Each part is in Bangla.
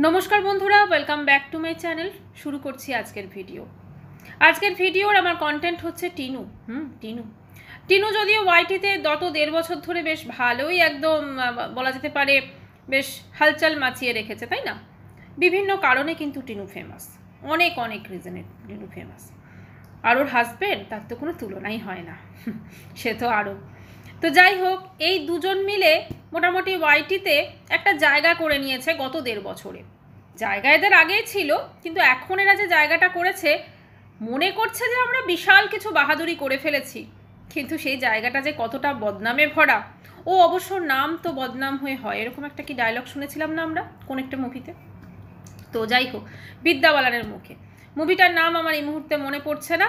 নমস্কার বন্ধুরা, welcome back to my channel. শুরু করছি আজকের ভিডিও। আজকের ভিডিওর আমার কন্টেন্ট হচ্ছে টিনু। টিনু যদিও ওয়াইটিতে গত 1.5 বছর ধরে বেশ ভালোই একদম বলা যেতে পারে বেশ হালচাল মাচিয়ে রেখেছে, তাই না? বিভিন্ন কারণে কিন্তু টিনু ফেমাস, অনেক অনেক রিজনে টিনু ফেমাস। আর ওর হাজব্যান্ড, তার তো কোনো তুলনাই হয় না, সে তো আরও। তো যাই হোক, এই দুজন মিলে মোটামুটি ওয়াইটিতে একটা জায়গা করে নিয়েছে গত 1.5 বছরে। জায়গা এদের আগেই ছিল, কিন্তু এখন এরা যে জায়গাটা করেছে মনে করছে যে আমরা বিশাল কিছু বাহাদুরি করে ফেলেছি, কিন্তু সেই জায়গাটা যে কতটা বদনামে ভরা। ও অবশ্য নাম তো বদনাম হয়ে হয়, এরকম একটা কি ডায়লগ শুনেছিলাম না আমরা কোন একটা মুভিতে। তো যাই হোক, বিদ্যা বালানের মুখে। মুভিটার নাম আমার এই মুহূর্তে মনে পড়ছে না,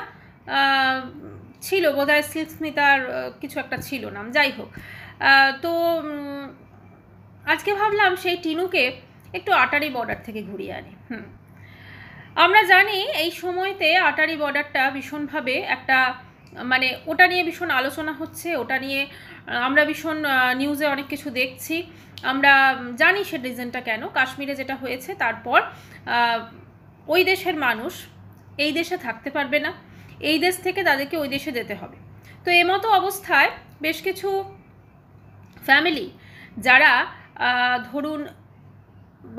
ছিল বোধহয় সিল্ক স্মিতার কিছু একটা ছিল নাম। যাই হোক, তো আজকে ভাবলাম সেই টিনুকে একটু আটারি বর্ডার থেকে ঘুরিয়ে আনি। আমরা জানি এই সময়তে আটারি বর্ডারটা ভীষণভাবে একটা মানে ওটা নিয়ে ভীষণ আলোচনা হচ্ছে, ওটা নিয়ে আমরা ভীষণ নিউজে অনেক কিছু দেখছি। আমরা জানি সে রিজনটা কেন, কাশ্মীরে যেটা হয়েছে, তারপর ওই দেশের মানুষ এই দেশে থাকতে পারবে না, এই দেশ থেকে তাদেরকে ওই দেশে যেতে হবে। তো এমতো অবস্থায় বেশ কিছু ফ্যামিলি যারা ধরুন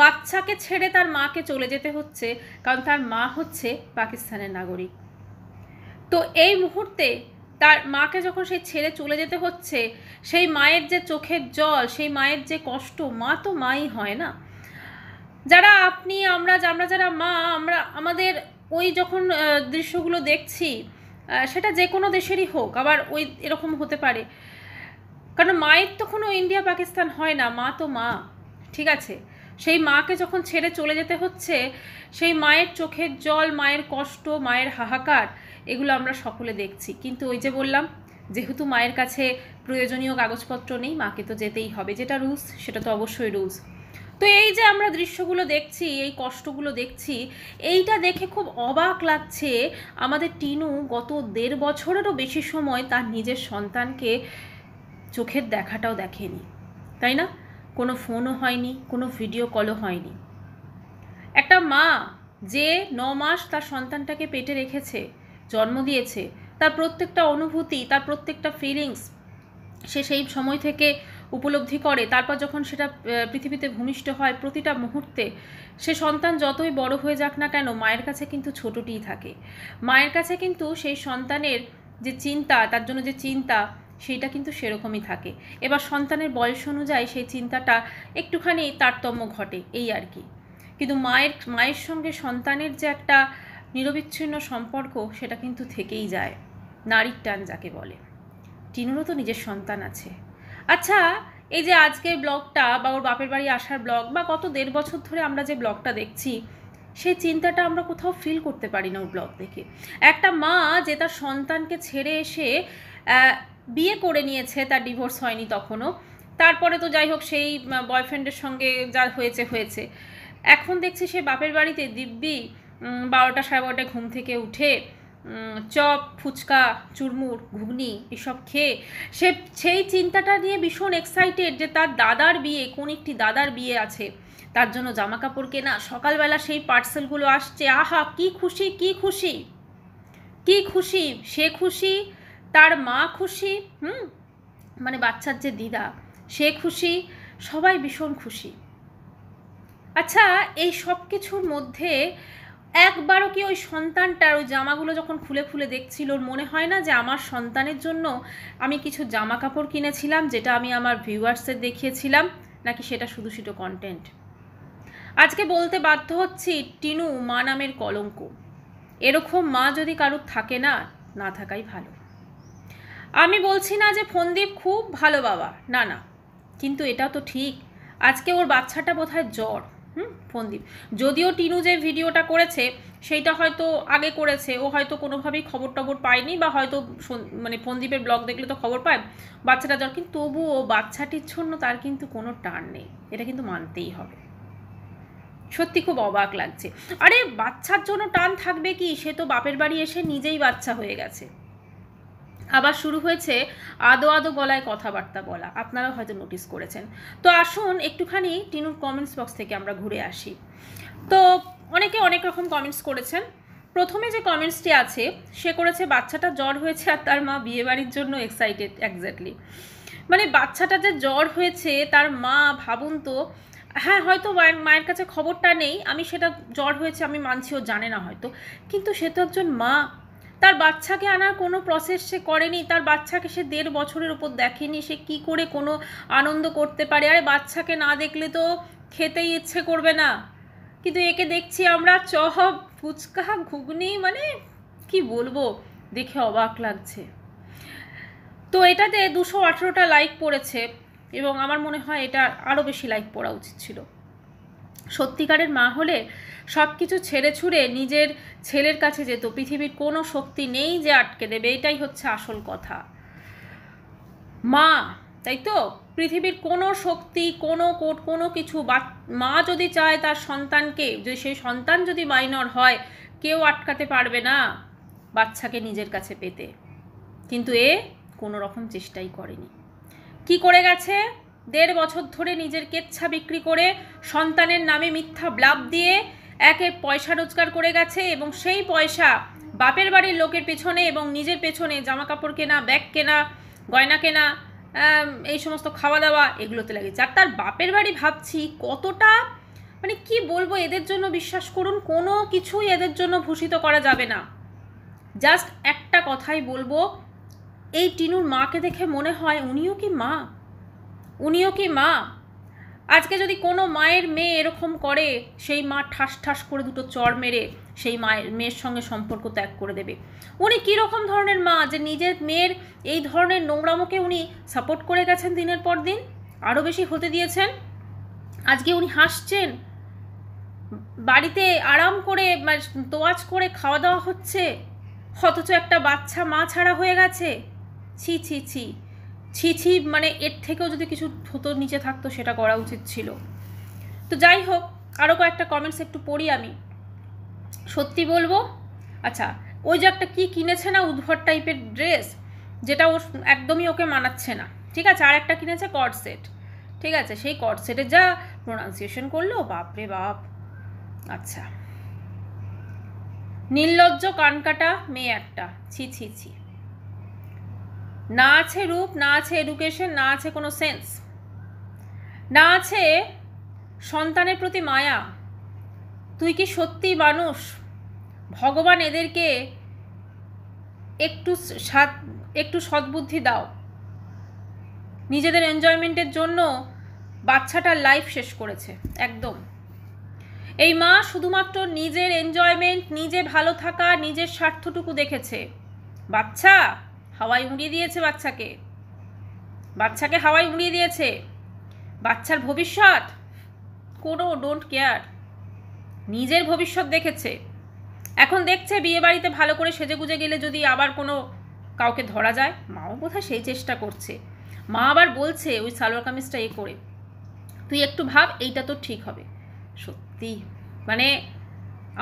বাচ্চাকে ছেড়ে তার মাকে চলে যেতে হচ্ছে, কারণ তার মা হচ্ছে পাকিস্তানের নাগরিক। তো এই মুহূর্তে তার মাকে যখন সেই ছেড়ে চলে যেতে হচ্ছে, সেই মায়ের যে চোখের জল, সেই মায়ের যে কষ্ট, মা তো মাই হয় না। যারা আপনি আমরা যারা মা, আমরা আমাদের ওই যখন দৃশ্যগুলো দেখছি, সেটা যে কোনো দেশেরই হোক, আবার ওই এরকম হতে পারে, কারণ মায়ের তো কোনো ইন্ডিয়া পাকিস্তান হয় না, মা তো মা, ঠিক আছে? সেই মাকে যখন ছেড়ে চলে যেতে হচ্ছে, সেই মায়ের চোখের জল, মায়ের কষ্ট, মায়ের হাহাকার, এগুলো আমরা সকলে দেখছি। কিন্তু ওই যে বললাম, যেহেতু মায়ের কাছে প্রয়োজনীয় কাগজপত্র নেই, মাকে তো যেতেই হবে, যেটা রুলস সেটা তো অবশ্যই রুলস। তো এই যে আমরা দৃশ্যগুলো দেখছি, এই কষ্টগুলো দেখছি, এইটা দেখে খুব অবাক লাগছে। আমাদের টিনু গত 1.5 বছরেরও বেশি সময় তার নিজের সন্তানকে চোখের দেখাটাও দেখেনি, তাই না? কোনো ফোনও হয়নি, কোনো ভিডিও কলও হয়নি। একটা মা যে 9 মাস তার সন্তানটাকে পেটে রেখেছে, জন্ম দিয়েছে, তার প্রত্যেকটা অনুভূতি, তার প্রত্যেকটা ফিলিংস সে সেই সময় থেকে উপলব্ধি করে। তারপর যখন সেটা পৃথিবীতে ভূমিষ্ঠ হয়, প্রতিটা মুহূর্তে সে সন্তান যতই বড় হয়ে যাক না কেন, মায়ের কাছে কিন্তু ছোটটিই থাকে। মায়ের কাছে কিন্তু সেই সন্তানের যে চিন্তা, তার জন্য যে চিন্তা, সেইটা কিন্তু সেরকমই থাকে। এবার সন্তানের বয়স অনুযায়ী সেই চিন্তাটা একটুখানি তারতম্য ঘটে, এই আর কি। কিন্তু মায়ের সঙ্গে সন্তানের যে একটা নিরবিচ্ছিন্ন সম্পর্ক, সেটা কিন্তু থেকেই যায়, নারীর টান যাকে বলে। টিনুরও তো নিজের সন্তান আছে। আচ্ছা, এই যে আজকের ব্লগটা বা ওর বাপের বাড়ি আসার ব্লগ, বা গত 1.5 বছর ধরে আমরা যে ব্লগটা দেখছি, সেই চিন্তাটা আমরা কোথাও ফিল করতে পারি না ওর ব্লগ দেখে। একটা মা যে তার সন্তানকে ছেড়ে এসে বিয়ে করে নিয়েছে, তার ডিভোর্স হয়নি তখনও, তারপরে তো যাই হোক সেই বয়ফ্রেন্ডের সঙ্গে যা হয়েছে, এখন দেখছি সে বাপের বাড়িতে দিব্যি 12টা 12:30 ঘুম থেকে উঠে চপ, ফুচকা, চুরমুর, ঘুগনি এসব খেয়ে সে সেই চিন্তাটা নিয়ে ভীষণ এক্সাইটেড যে তার দাদার বিয়ে, কোন একটি দাদার বিয়ে আছে, তার জন্য জামা কাপড় কেনা, সকালবেলা সেই পার্সেলগুলো আসছে, আহা কি খুশি, কি খুশি, কি খুশি, সে খুশি, তার মা খুশি, মানে বাচ্চার যে দিদা সে খুশি, সবাই ভীষণ খুশি। আচ্ছা, এই সব কিছুর মধ্যে একবারও কি ওই সন্তানটার ওই জামাগুলো যখন খুলে খুলে দেখছিল, ওর মনে হয় না যে আমার সন্তানের জন্য আমি কিছু জামা কাপড় কিনেছিলাম, যেটা আমি আমার ভিউয়ার্সদের দেখিয়েছিলাম, নাকি সেটা শুধু শুধু কন্টেন্ট? আজকে বলতে বাধ্য হচ্ছি, টিনু মা নামের কলঙ্ক। এরকম মা যদি কারোর থাকে না, না থাকাই ভালো। আমি বলছি না যে ফন্দীপ খুব ভালো বাবা, না না, কিন্তু এটা তো ঠিক, আজকে ওর বাচ্চাটা বোধহয় জ্বর। ফন্দীপ যদিও টিনু যে ভিডিওটা করেছে সেইটা হয়তো আগে করেছে, ও হয়তো কোনোভাবেই খবর টবর পায়নি, বা হয়তো মানে ফন্দীপের ব্লগ দেখলে তো খবর পায় বাচ্চাটা জ্বর, কিন্তু তবুও বাচ্চাটির জন্য তার কিন্তু কোনো টান নেই, এটা কিন্তু মানতেই হবে। সত্যি খুব অবাক লাগছে। আরে বাচ্চার জন্য টান থাকবে কি, সে তো বাপের বাড়ি এসে নিজেই বাচ্চা হয়ে গেছে। আবার শুরু হয়েছে আদো আদো গলায় কথাবার্তা বলা, আপনারা হয়তো নোটিস করেছেন। তো আসুন একটুখানি টিনুর কমেন্টস বক্স থেকে আমরা ঘুরে আসি। তো অনেকে অনেক রকম কমেন্টস করেছেন। প্রথমে যে কমেন্টসটি আছে, সে করেছে বাচ্চাটা জ্বর হয়েছে আর তার মা বিয়েবাড়ির জন্য এক্সাইটেড। এক্স্যাক্টলি, মানে বাচ্চাটা যে জ্বর হয়েছে তার মা, ভাবুন তো। হ্যাঁ, হয়তো মায়ের কাছে খবরটা নেই, আমি সেটা জ্বর হয়েছে আমি মানছি, ও জানে না হয়তো, কিন্তু সে তো একজন মা। তার বাচ্চাকে আনার কোনো প্রসেস সে করেনি, তার বাচ্চাকে সে 1.5 বছরের ওপর দেখেনি, সে কি করে কোনো আনন্দ করতে পারে? আরে বাচ্চাকে না দেখলে তো খেতেই ইচ্ছে করবে না, কিন্তু একে দেখছি আমরা চপ, ফুচকা, ঘুগনি, মানে কি বলবো, দেখে অবাক লাগছে। তো এটাতে 218টা লাইক পড়েছে এবং আমার মনে হয় এটা আরও বেশি লাইক পড়া উচিত ছিল। সত্যিকারের মা হলে সব কিছু ছেড়ে ছুড়ে নিজের ছেলের কাছে যেত, পৃথিবীর কোনো শক্তি নেই যে আটকে দেবে, এটাই হচ্ছে আসল কথা। মা, তাই তো, পৃথিবীর কোনো শক্তি, কোনো কোর্ট, কোনো কিছু, মা যদি চায় তার সন্তানকে, যে সেই সন্তান যদি মাইনর হয়, কেউ আটকাতে পারবে না বাচ্চাকে নিজের কাছে পেতে। কিন্তু এ কোনো রকম চেষ্টাই করেনি। কি করে গেছে? 1.5 বছর ধরে নিজের কেচ্ছা বিক্রি করে, সন্তানের নামে মিথ্যা ব্লাব দিয়ে একে পয়সা রোজগার করে গেছে এবং সেই পয়সা বাপের বাড়ির লোকের পেছনে এবং নিজের পেছনে জামা কাপড় কেনা, ব্যাগ কেনা, গয়না কেনা, এই সমস্ত খাওয়া দাওয়া, এগুলোতে লাগেছে। আর তার বাপের বাড়ি ভাবছি কতটা, মানে কি বলবো, এদের জন্য বিশ্বাস করুন কোনো কিছুই এদের জন্য ভূষিত করা যাবে না। জাস্ট একটা কথাই বলবো, এই টিনুর মাকে দেখে মনে হয় উনিও কি মা, উনিও কি মা। আজকে যদি কোনো মায়ের মেয়ে এরকম করে, সেই মা ঠাস ঠাস করে 2টো চড় মেরে সেই মেয়ের সঙ্গে সম্পর্ক ত্যাগ করে দেবে। উনি কীরকম ধরনের মা যে নিজের মেয়ের এই ধরনের নোংরামোকে উনি সাপোর্ট করে গেছেন, দিনের পর দিন আরও বেশি হতে দিয়েছেন। আজকে উনি হাসছেন, বাড়িতে আরাম করে তোয়াজ করে খাওয়া দাওয়া হচ্ছে, অথচ একটা বাচ্চা মা ছাড়া হয়ে গেছে। ছি ছি ছি ছি ছি, মানে এর থেকেও যদি কিছু হতো, নিচে থাকতো, সেটা করা উচিত ছিল। তো যাই হোক, আরও কয়েকটা কমেন্টস একটু পড়ি আমি। সত্যি বলবো, আচ্ছা, ওই যে একটা কি কিনেছে না, উদ্ভট টাইপের ড্রেস, যেটা ওর একদমই ওকে মানাচ্ছে না, ঠিক আছে। আর একটা কিনেছে কর্ড সেট, ঠিক আছে। সেই কর্ড সেটের যা প্রোনাউন্সিয়েশন করলো, বাপরে বাপ। আচ্ছা, নির্লজ্জ কানকাটা মেয়ে একটা, ছি ছি ছি। না আছে রূপ, না আছে এডুকেশন, না আছে কোনো সেন্স, না আছে সন্তানের প্রতি মায়া। তুই কি সত্যি মানুষ? ভগবান এদেরকে একটু সদ্বুদ্ধি দাও। নিজেদের এনজয়মেন্টের জন্য বাচ্চাটার লাইফ শেষ করেছে একদম। এই মা শুধুমাত্র নিজের এনজয়মেন্ট, নিজে ভালো থাকা, নিজের স্বার্থটুকু দেখেছে। বাচ্চা হাওয়ায় উড়িয়ে দিয়েছে, বাচ্চাকে হাওয়ায় উড়িয়ে দিয়েছে। বাচ্চার ভবিষ্যৎ কোনো ডোন্ট কেয়ার, নিজের ভবিষ্যৎ দেখেছে। এখন দেখছে বিয়ে বাড়িতে ভালো করে সেজে গুজে গেলে যদি আবার কোনো কাউকে ধরা যায়, মাও বোধহয় সেই চেষ্টা করছে। মা আবার বলছে ওই সালোয়ার কামিজটা করে, তুই একটু ভাব, এইটা তো ঠিক হবে। সত্যি, মানে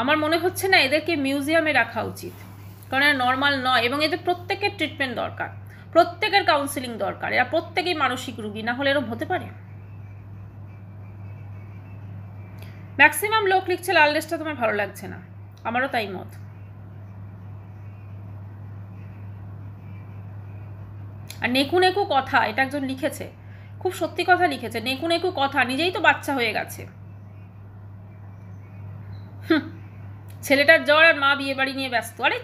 আমার মনে হচ্ছে না এদেরকে মিউজিয়ামে রাখা উচিত, কারণ এরা নর্মাল নয় এবং এদের প্রত্যেকের ট্রিটমেন্ট দরকার, প্রত্যেকের কাউন্সিলিং দরকার। এরা প্রত্যেকেই মানসিক রোগী, না হলে এরকম হতে পারে? ম্যাক্সিমাম লোক লিখছে লাল ড্রেসটা তোমার ভালো লাগছে না, আমারও তাই মত। আর নেকু নেকু কথা, এটা একজন লিখেছে, খুব সত্যি কথা লিখেছে, নেকু নেকু কথা, নিজেই তো বাচ্চা হয়ে গেছে। ছেলেটার জ্বর আর মা বিয়ে বাড়ি নিয়ে ব্যস্ত। আরে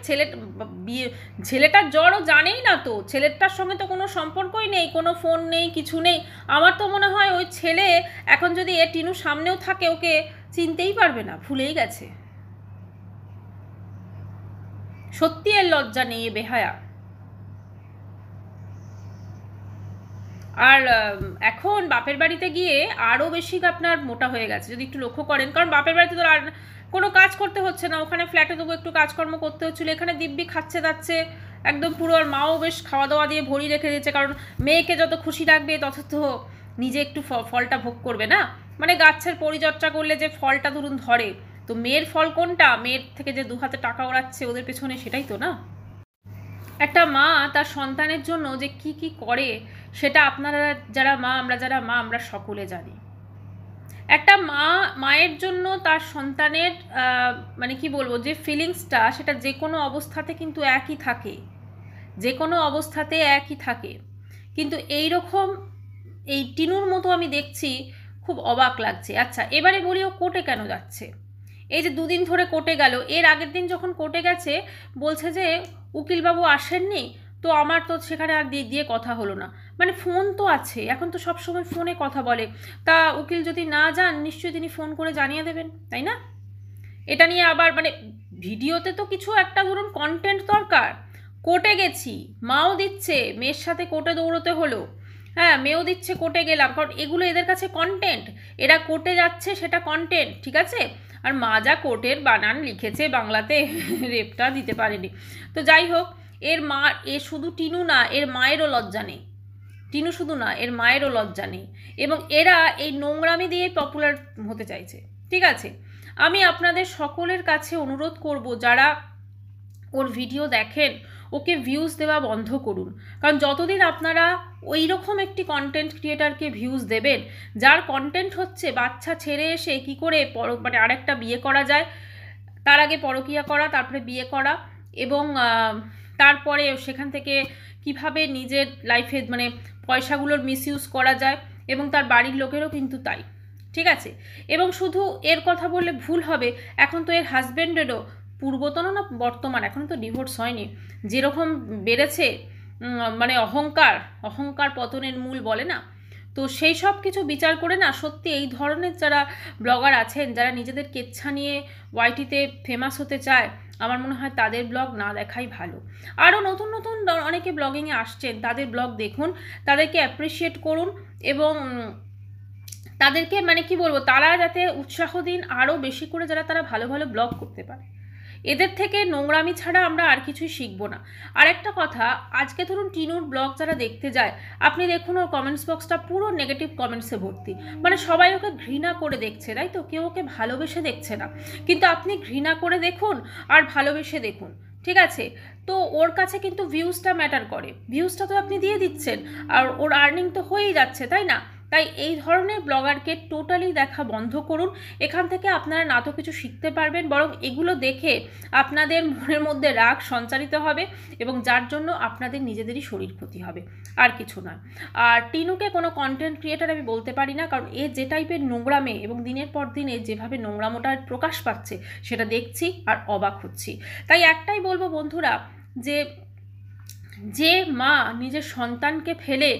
ছেলেটার জ্বরও জানেই না তো, ছেলেটার সঙ্গে তো কোনো সম্পর্কই নেই, কোনো ফোন নেই, কিছু নেই। আমার তো মনে হয় ওই ছেলে এখন যদি এ টিনুর সামনেও থাকে, ওকে চিনতেই পারবে না, ভুলেই গেছে। সত্যি এর লজ্জা নেই, এ বেহায়া। আর এখন বাপের বাড়িতে গিয়ে আরও বেশি আপনার মোটা হয়ে গেছে, যদি একটু লক্ষ্য করেন। কারণ বাপের বাড়িতে তো আর কোনো কাজ করতে হচ্ছে না, ওখানে ফ্ল্যাটে তবু একটু কাজকর্ম করতে হচ্ছিলো, এখানে দিব্যি খাচ্ছে যাচ্ছে একদম পুরো। আর মাও বেশ খাওয়া দাওয়া দিয়ে ভরি রেখে দিয়েছে, কারণ মেয়েকে যত খুশি রাখবে তত তো নিজে একটু ফলটা ভোগ করবে না। মানে গাছের পরিচর্যা করলে যে ফলটা ধরুন ধরে, তো মেয়ের ফল কোনটা? মেয়ের থেকে যে 2 হাতে টাকা ওড়াচ্ছে ওদের পেছনে, সেটাই তো না। একটা মা তার সন্তানের জন্য যে কি কি করে সেটা আপনারা যারা মা, আমরা সকলে জানি। একটা মায়ের জন্য তার সন্তানের মানে কি বলবো, যে ফিলিংসটা সেটা যে কোনো অবস্থাতে কিন্তু একই থাকে, যে কোনো অবস্থাতে একই থাকে। কিন্তু এই রকম এই টিনুর মতো আমি দেখছি, খুব অবাক লাগছে। আচ্ছা, এবারে বলি ও কোর্টে কেন যাচ্ছে? এই যে 2 দিন ধরে কোর্টে গেল, এর আগের দিন যখন কোর্টে গেছে বলছে যে উকিলবাবু আসেননি, তো আমার তো সেখানে আর দিয়ে কথা হলো না। মানে ফোন তো আছে, এখন তো সবসময় ফোনে কথা বলে, তা উকিল যদি না যান নিশ্চয়ই তিনি ফোন করে জানিয়ে দেবেন, তাই না? এটা নিয়ে আবার মানে ভিডিওতে তো কিছু একটা ধরুন কন্টেন্ট দরকার। কোর্টে গেছি, মাও দিচ্ছে, মেয়ের সাথে কোর্টে দৌড়তে হলো, হ্যাঁ মেয়েও দিচ্ছে, কোর্টে গেলাম, কারণ এগুলো এদের কাছে কন্টেন্ট। এরা কোর্টে যাচ্ছে সেটা কন্টেন্ট, ঠিক আছে? আর মা যা কোর্টের বানান লিখেছে বাংলাতে রেপটা দিতে পারেনি। তো যাই হোক, এর মা, এ শুধু টিনু না, এর মায়েরও লজ্জা নেই। টিনু শুধু না, এর মায়েরও লজ্জা নেই। এবং এরা এই নোংরামি দিয়ে পপুলার হতে চাইছে, ঠিক আছে? আমি আপনাদের সকলের কাছে অনুরোধ করব, যারা ওর ভিডিও দেখেন, ওকে ভিউজ দেওয়া বন্ধ করুন। কারণ যতদিন আপনারা ওই রকম একটি কন্টেন্ট ক্রিয়েটারকে ভিউজ দেবেন, যার কন্টেন্ট হচ্ছে বাচ্চা ছেড়ে এসে কী করে মানে আরেকটা বিয়ে করা যায়, তার আগে পরকীয়া করা, তারপরে বিয়ে করা, এবং তারপরে সেখান থেকে কিভাবে নিজের লাইফে মানে পয়সাগুলোর মিসইউজ করা যায়, এবং তার বাড়ির লোকেরও কিন্তু তাই, ঠিক আছে? এবং শুধু এর কথা বললে ভুল হবে, এখন তো এর হাজব্যান্ডেরও, পূর্বতন না বর্তমান, এখন তো ডিভোর্স হয়নি, যেরকম বেড়েছে মানে অহংকার পতনের মূল বলে না, তো সেই সব কিছু বিচার করে না, সত্যি এই ধরনের যারা ব্লগার আছেন, যারা নিজেদের কেচ্ছা নিয়ে ওয়াইটিতে ফেমাস হতে চায়, আমার মনে হয় তাদের ব্লগ না দেখাই ভালো। আরও নতুন নতুন অনেকে ব্লগিংয়ে আসছেন, তাদের ব্লগ দেখুন, তাদেরকে অ্যাপ্রিসিয়েট করুন, এবং তাদেরকে মানে কি বলবো, তারা যাতে উৎসাহ দিন আরও বেশি করে, যারা তারা ভালো ভালো ব্লগ করতে পারে। এদের থেকে নোংরামি ছাড়া আমরা আর কিছুই শিখবো না। আর একটা কথা, আজকে ধরুন টিনুর ব্লগ যারা দেখতে যায়, আপনি দেখুন ওর কমেন্টস বক্সটা পুরো নেগেটিভ কমেন্টসে ভর্তি। মানে সবাই ওকে ঘৃণা করে দেখছে, তাই তো? কেউ ওকে ভালোবেসে দেখছে না। কিন্তু আপনি ঘৃণা করে দেখুন আর ভালোবেসে দেখুন, ঠিক আছে? তো ওর কাছে কিন্তু ভিউজটা ম্যাটার করে, ভিউজটা তো আপনি দিয়ে দিচ্ছেন, আর ওর আর্নিং তো হয়েই যাচ্ছে, তাই না? তাই এই ধরনের ব্লগারকে টোটালি দেখা বন্ধ করুন। এখান থেকে আপনারা না তো কিছু শিখতে পারবেন, বরং এগুলো দেখে আপনাদের মনের মধ্যে রাগ সঞ্চারিত হবে, এবং যার জন্য আপনাদের নিজেদেরই শরীর ক্ষতি হবে, আর কিছু নয়। আর টিনুকে কোনো কন্টেন্ট ক্রিয়েটার আমি বলতে পারি না, কারণ এ যে টাইপের নোংরামে, এবং দিনের পর দিনে যেভাবে নোংরামোটা প্রকাশ পাচ্ছে সেটা দেখছি আর অবাক হচ্ছি। তাই একটাই বলবো বন্ধুরা, যে মা নিজের সন্তানকে ফেলে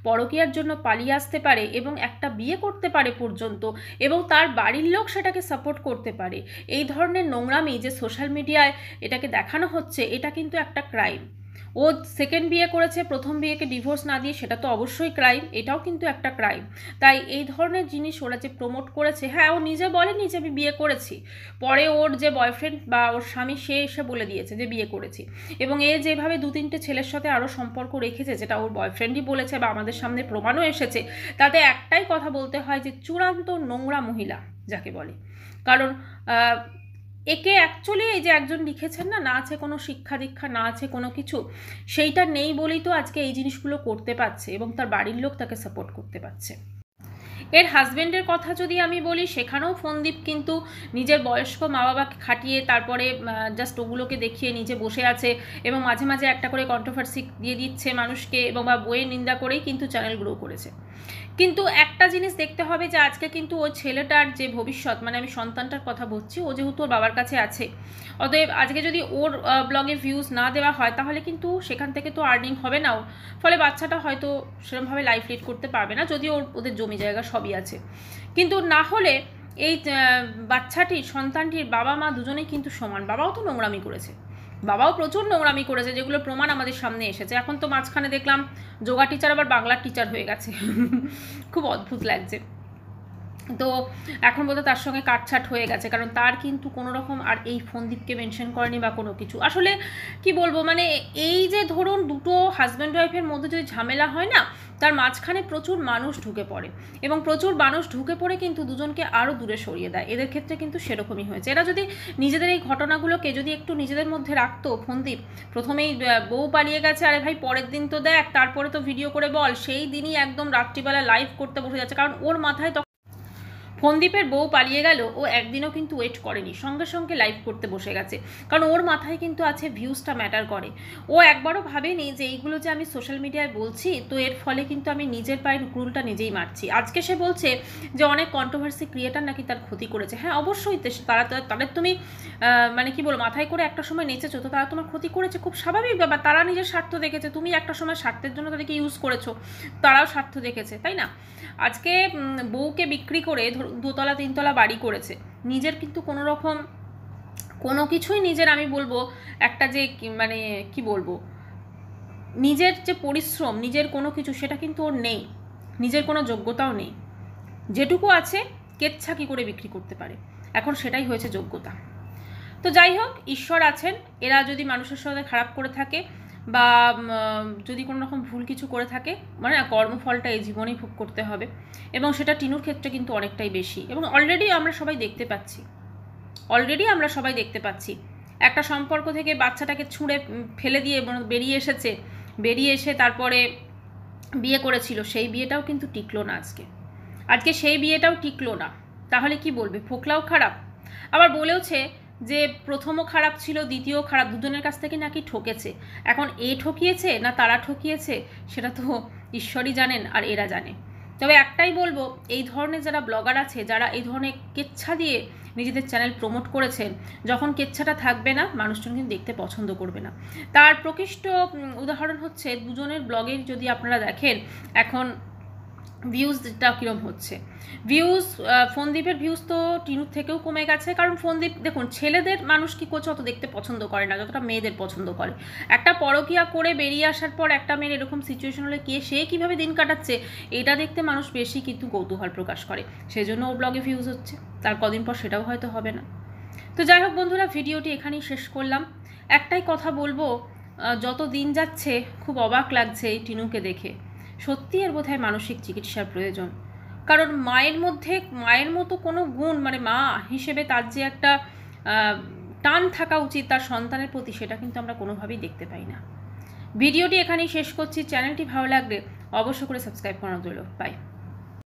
পরকীয়ার জন্য পালিয়ে আসতে পারে এবং একটা বিয়ে করতে পারে পর্যন্ত, এবং তার বাড়ির লোক সেটাকে সাপোর্ট করতে পারে, এই ধরনের নোংরামি যে সোশ্যাল মিডিয়ায় এটাকে দেখানো হচ্ছে, এটা কিন্তু একটা ক্রাইম। ও সেকেন্ড বিয়ে করেছে, প্রথম বিয়েকে ডিভোর্স না দিয়ে, সেটা তো অবশ্যই ক্রাইম, এটাও কিন্তু একটা ক্রাইম। তাই এই ধরনের জিনিস ওরা যে প্রমোট করেছে, হ্যাঁ ও নিজে বলেনি যে আমি বিয়ে করেছি, পরে ওর যে বয়ফ্রেন্ড বা ওর স্বামী সে এসে বলে দিয়েছে যে বিয়ে করেছি, এবং এ যেভাবে 2-3টে ছেলের সাথে আরও সম্পর্ক রেখেছে, যেটা ওর বয়ফ্রেন্ডই বলেছে বা আমাদের সামনে প্রমাণও এসেছে, তাতে একটাই কথা বলতে হয় যে চূড়ান্ত নোংরা মহিলা যাকে বলে। কারণ একে অ্যাকচুয়ালি এই যে একজন লিখেছেন না, না আছে কোনো শিক্ষা দীক্ষা, না আছে কোনো কিছু, সেইটা নেই বলেই তো আজকে এই জিনিসগুলো করতে পারছে, এবং তার বাড়ির লোক তাকে সাপোর্ট করতে পারছে। এর হাজব্যান্ডের কথা যদি আমি বলি, সেখানেও ফোনদীপ কিন্তু নিজের বয়স্ক মা বাবাকে খাটিয়ে তারপরে জাস্ট ওগুলোকে দেখিয়ে নিজে বসে আছে, এবং মাঝে মাঝে একটা করে কন্ট্রোভার্সি দিয়ে দিচ্ছে মানুষকে, এবং বা বইয়ের নিন্দা করেই কিন্তু চ্যানেল গ্রো করেছে। কিন্তু একটা জিনিস দেখতে হবে যে আজকে কিন্তু ওই ছেলেটার যে ভবিষ্যৎ, মানে আমি সন্তানটার কথা বলছি, ও যেহেতু ওর বাবার কাছে আছে, অতএব আজকে যদি ওর ব্লগে ভিউজ না দেওয়া হয়, তাহলে কিন্তু সেখান থেকে তো আর্নিং হবে না ওর, ফলে বাচ্চাটা হয়তো সেরকমভাবে লাইফ লিড করতে পারবে না, যদিও ওদের জমি জায়গা সবই আছে। কিন্তু না হলে এই বাচ্চাটির, সন্তানটির বাবা মা দুজনেই কিন্তু সমান। বাবাও তো নোংরামি করেছে, বাবাও প্রচুর নোংরামি করেছে, যেগুলো প্রমাণ আমাদের সামনে এসেছে। এখন তো মাঝখানে দেখলাম যোগা টিচার আবার বাংলার টিচার হয়ে গেছে, খুব অদ্ভুত লাগছে। তো এখন বোধহয় তার সঙ্গে কাটছাট হয়ে গেছে, কারণ তার কিন্তু কোনো রকম আর এই ফোনদীপকে মেনশন করেনি বা কোনো কিছু। আসলে কি বলবো, মানে এই যে ধরুন দুটো হাজব্যান্ড ওয়াইফের মধ্যে যদি ঝামেলা হয় না, তার মাঝখানে প্রচুর মানুষ ঢুকে পড়ে এবং প্রচুর মানুষ ঢুকে পড়ে কিন্তু দুজনকে আরও দূরে সরিয়ে দেয়। এদের ক্ষেত্রে কিন্তু সেরকমই হয়েছে। এরা যদি নিজেদের এই ঘটনাগুলোকে যদি একটু নিজেদের মধ্যে রাখতো, ফন্দীপ প্রথমেই বউ পালিয়ে গেছে, আরে ভাই পরের দিন তো দেখ, তারপরে তো ভিডিও করে বল, সেই দিনই একদম রাত্রিবেলা লাইভ করতে বসে যাচ্ছে। কারণ ওর মাথায় ফন্দীপের বউ পালিয়ে গেল, ও একদিনও কিন্তু ওয়েট করেনি, সঙ্গে সঙ্গে লাইভ করতে বসে গেছে। কারণ ওর মাথায় কিন্তু আছে ভিউজটা ম্যাটার করে। ও একবারও ভাবেনি যে এইগুলো যে আমি সোশ্যাল মিডিয়ায় বলছি, তো এর ফলে কিন্তু আমি নিজের পায়ের কুড়ুলটা নিজেই মারছি। আজকে সে বলছে যে অনেক কন্ট্রোভার্সি ক্রিয়েটার নাকি তার ক্ষতি করেছে। হ্যাঁ অবশ্যই, তাদের তুমি মানে কি বলো, মাথায় করে একটা সময় নেচেছো, তো তারা তোমার ক্ষতি করেছে, খুব স্বাভাবিক ব্যাপার। তারা নিজের স্বার্থ দেখেছে, তুমি একটা সময় স্বার্থের জন্য তাদেরকে ইউজ করেছো, তারাও স্বার্থ দেখেছে, তাই না? আজকে বউকে বিক্রি করে দোতলা তিনতলা বাড়ি করেছে, নিজের কিন্তু কোনো রকম কোনো কিছুই নিজের, আমি বলবো একটা যে মানে কি বলবো, নিজের যে পরিশ্রম, নিজের কোনো কিছু সেটা কিন্তু ওর নেই, নিজের কোনো যোগ্যতাও নেই। যেটুকু আছে কেচ্ছা কী করে বিক্রি করতে পারে, এখন সেটাই হয়েছে যোগ্যতা। তো যাই হোক, ঈশ্বর আছেন। এরা যদি মানুষের সাথে খারাপ করে থাকে বা যদি কোনো রকম ভুল কিছু করে থাকে, মানে কর্মফলটা এই জীবনেই ভোগ করতে হবে, এবং সেটা টিনুর ক্ষেত্রে কিন্তু অনেকটাই বেশি। এবং অলরেডি আমরা সবাই দেখতে পাচ্ছি একটা সম্পর্ক থেকে বাচ্চাটাকে ছুঁড়ে ফেলে দিয়ে বেরিয়ে এসে তারপরে বিয়ে করেছিল, সেই বিয়েটাও কিন্তু টিকলো না। আজকে সেই বিয়েটাও টিকলো না। তাহলে কি বলবে, ফোকলাও খারাপ? আবার বলেওছে যে প্রথমও খারাপ ছিল, দ্বিতীয় খারাপ, দুজনের কাছ থেকে নাকি ঠকেছে। এখন এ ঠকিয়েছে না তারা ঠকিয়েছে, সেটা তো ঈশ্বরই জানেন আর এরা জানে। তবে একটাই বলবো, এই ধরনের যারা ব্লগার আছে, যারা এই ধরনের কেচ্ছা দিয়ে নিজেদের চ্যানেল প্রমোট করেছেন, যখন কেচ্ছাটা থাকবে না, মানুষজন কিন্তু দেখতে পছন্দ করবে না। তার প্রকৃষ্ট উদাহরণ হচ্ছে দুজনের ব্লগে যদি আপনারা দেখেন এখন ভিউজটা কীরকম হচ্ছে। ফন্দীপের ভিউজ তো টিনুর থেকেও কমে গেছে। কারণ ফন্দীপ দেখুন, ছেলেদের মানুষ কি করছে অত দেখতে পছন্দ করে না যতটা মেয়েদের পছন্দ করে। একটা পরকীয়া করে বেরিয়ে আসার পর একটা মেয়ের এরকম সিচুয়েশন হলে সে কীভাবে দিন কাটাচ্ছে, এটা দেখতে মানুষ বেশি কিন্তু কৌতূহল প্রকাশ করে, সেজন্য ও ব্লগে ভিউজ হচ্ছে। তার কদিন পর সেটাও হয়তো হবে না। তো যাই হোক বন্ধুরা, ভিডিওটি এখানেই শেষ করলাম। একটাই কথা বলবো, যত দিন যাচ্ছে খুব অবাক লাগছে এই টিনুকে দেখে। সত্যি এর বোধহয় মানসিক চিকিৎসার প্রয়োজন। কারণ মায়ের মতো কোনো গুণ, মানে মা হিসেবে তার যে একটা টান থাকা উচিত তার সন্তানের প্রতি, সেটা কিন্তু আমরা কোনোভাবেই দেখতে পাই না। ভিডিওটি এখানেই শেষ করছি। চ্যানেলটি ভালো লাগলে অবশ্য করে সাবস্ক্রাইব করানো রইল। বাই।